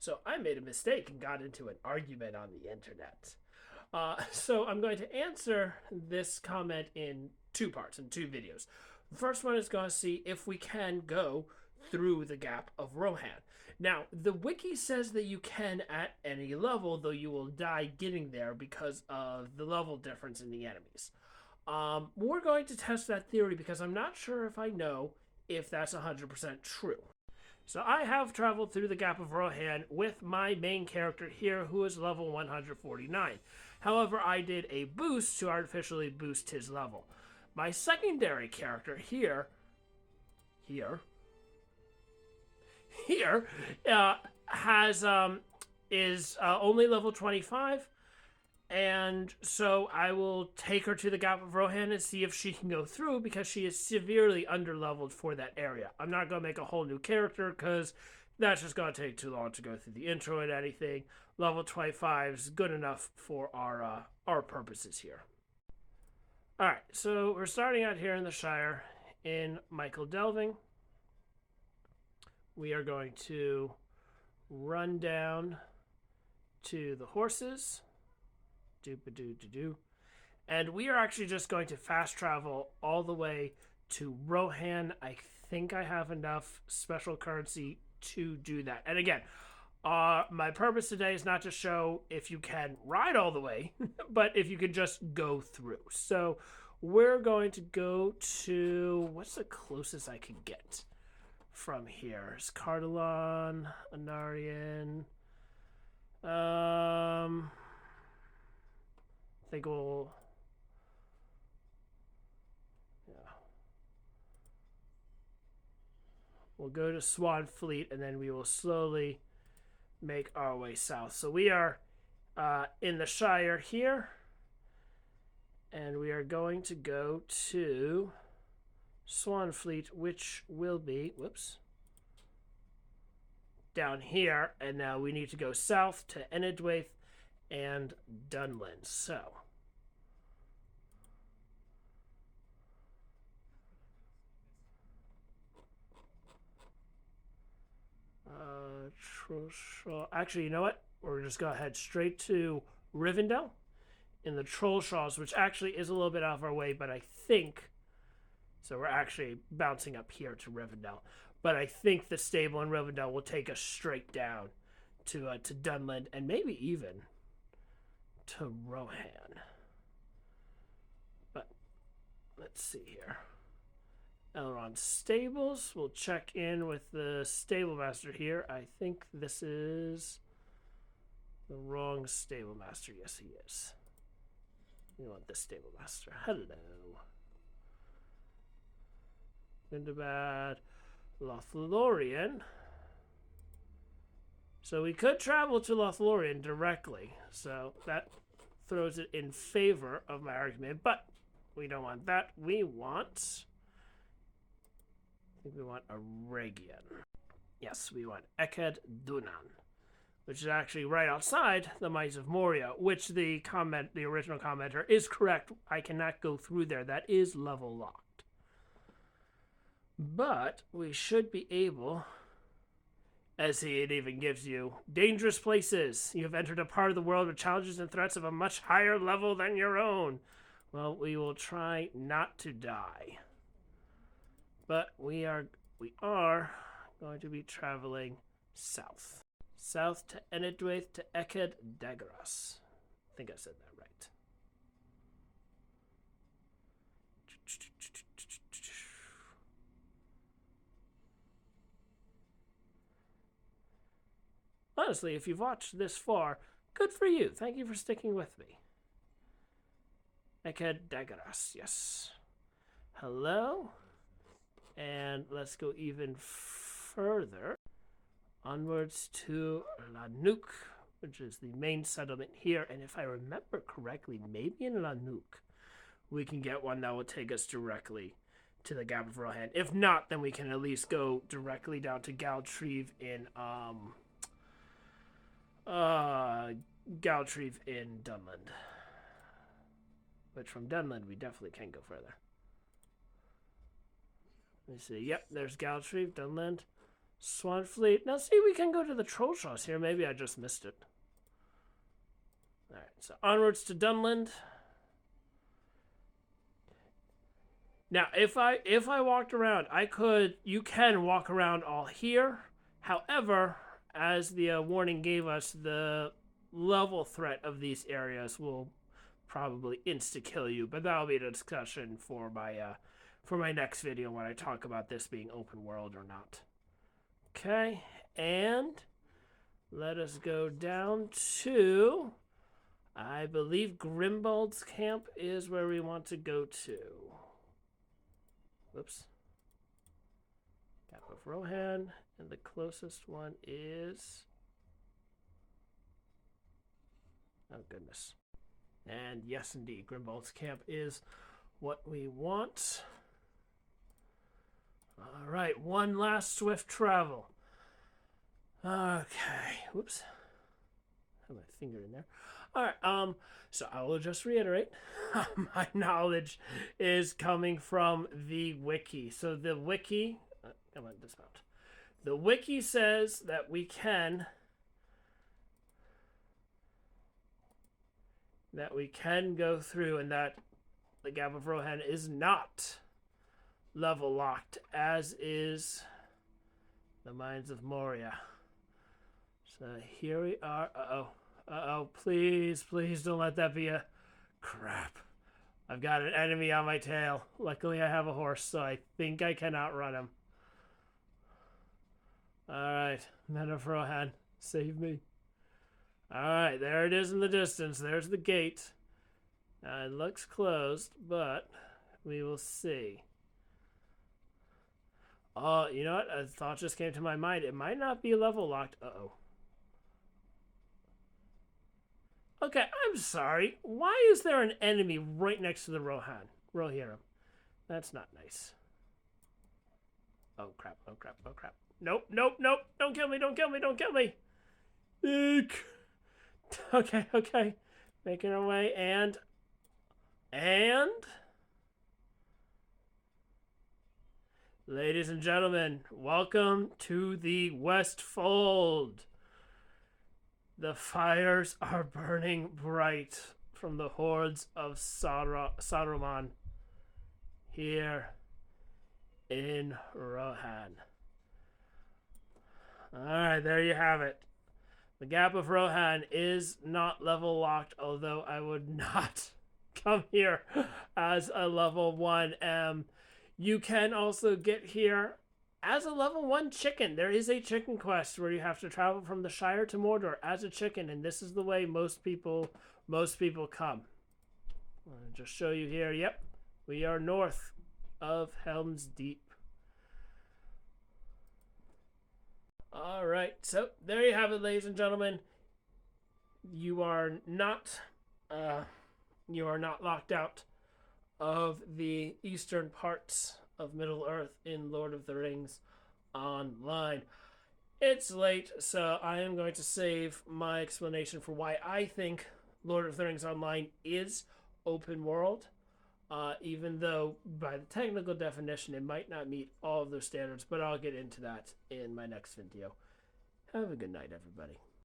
So I made a mistake and got into an argument on the internet. So I'm going to answer this comment in two parts, in two videos. The first one is going to see if we can go through the gap of Rohan. Now, the wiki says that you can at any level, though you will die getting there because of the level difference in the enemies. We're going to test that theory because I'm not sure if I know if that's 100% true. So I have traveled through the Gap of Rohan with my main character here, who is level 149. However, I did a boost to artificially boost his level. My secondary character here has is only level 25. And so I will take her to the Gap of Rohan and see if she can go through because she is severely underleveled for that area. I'm not going to make a whole new character because that's just going to take too long to go through the intro and anything. Level 25 is good enough for our purposes here. Alright, so we're starting out here in the Shire in Michael Delving. We are going to run down to the horses. And we are actually just going to fast travel all the way to Rohan. I think I have enough special currency to do that. And again, my purpose today is not to show if you can ride all the way, but if you can just go through. So we're going to go to, what's the closest I can get from here? Is Cardalon, Anarian, I think we'll, we'll go to Swanfleet and then we will slowly make our way south. So we are in the Shire here, and we are going to go to Swanfleet, which will be, down here, and now we need to go south to Enedwaith and Dunland. So actually, you know what? We're just going to head straight to Rivendell in the Trollshaws, which actually is a little bit out of our way, but I think so. We're actually bouncing up here to Rivendell, but I think the stable in Rivendell will take us straight down to Dunland and maybe even to Rohan. But let's see here. Elrond Stables. We'll check in with the stable master here. I think this is the wrong stable master. Yes, he is. We want this stable master. Hello. Gundabad, Lothlorien. So we could travel to Lothlorien directly. So that throws it in favor of my argument. But we don't want that. We want, I think we want Aragian. Yes, we want Eked Dunan, which is actually right outside the Mice of Moria, which the original commenter is correct. I cannot go through there. That is level locked. But we should be able, as it even gives you, dangerous places. You have entered a part of the world with challenges and threats of a much higher level than your own. Well, we will try not to die. But we are going to be traveling south. South to Enedwaith to Eked Daggeras. I think I said that right. Honestly, if you've watched this far, good for you. Thank you for sticking with me. Eked Daggeras, yes. Hello. And let's go even further. Onwards to Lanuk, which is the main settlement here. And if I remember correctly, maybe in Lanuk, we can get one that will take us directly to the Gap of Rohan. If not, then we can at least go directly down to Galtrieve in Dunland. But from Dunland, we definitely can go further. Let me see. Yep, there's Galtrieve, Dunland. Swan Fleet. Now, see, we can go to the Troll Shows here. Maybe I just missed it. All right, so onwards to Dunland. Now, if I walked around, I could. You can walk around all here. However, as the warning gave us, the level threat of these areas will probably insta-kill you. But that'll be a discussion for my next video when I talk about this being open world or not. Okay, and let us go down to, I believe Grimbald's camp is where we want to go to. Whoops. Gap of Rohan, and the closest one is... Oh, goodness. And yes, indeed, Grimbald's camp is what we want. All right, one last swift travel. Okay, whoops. Have my finger in there. All right, so I will just reiterate, my knowledge is coming from the wiki. So the wiki, come on, dismount. The wiki says that we can go through, and that the Gap of Rohan is not level locked, as is the Mines of Moria. So here we are. Uh-oh, please don't let that be a... Crap. I've got an enemy on my tail. Luckily I have a horse, so I think I can outrun him. Alright, Men of Rohan, save me. Alright, there it is in the distance. There's the gate. It looks closed, but we will see. Oh, you know what? A thought just came to my mind. It might not be level locked. Uh-oh. Okay, I'm sorry. Why is there an enemy right next to the Rohirrim? That's not nice. Oh, crap. Nope. Don't kill me. Eek. Okay. Making our way, and... Ladies and gentlemen, welcome to the Westfold. The fires are burning bright from the hordes of Saruman here in Rohan. Alright, there you have it. The Gap of Rohan is not level locked, although I would not come here as a level 1. You can also get here as a level 1 chicken. There is a chicken quest where you have to travel from the Shire to Mordor as a chicken, and this is the way most people come. I'll just show you here. Yep, we are north of Helm's Deep. All right, so there you have it, ladies and gentlemen. You are not locked out of the eastern parts of Middle-earth in Lord of the Rings Online. It's late, so I am going to save my explanation for why I think Lord of the Rings Online is open world, even though by the technical definition it might not meet all of those standards, but I'll get into that in my next video. Have a good night, everybody.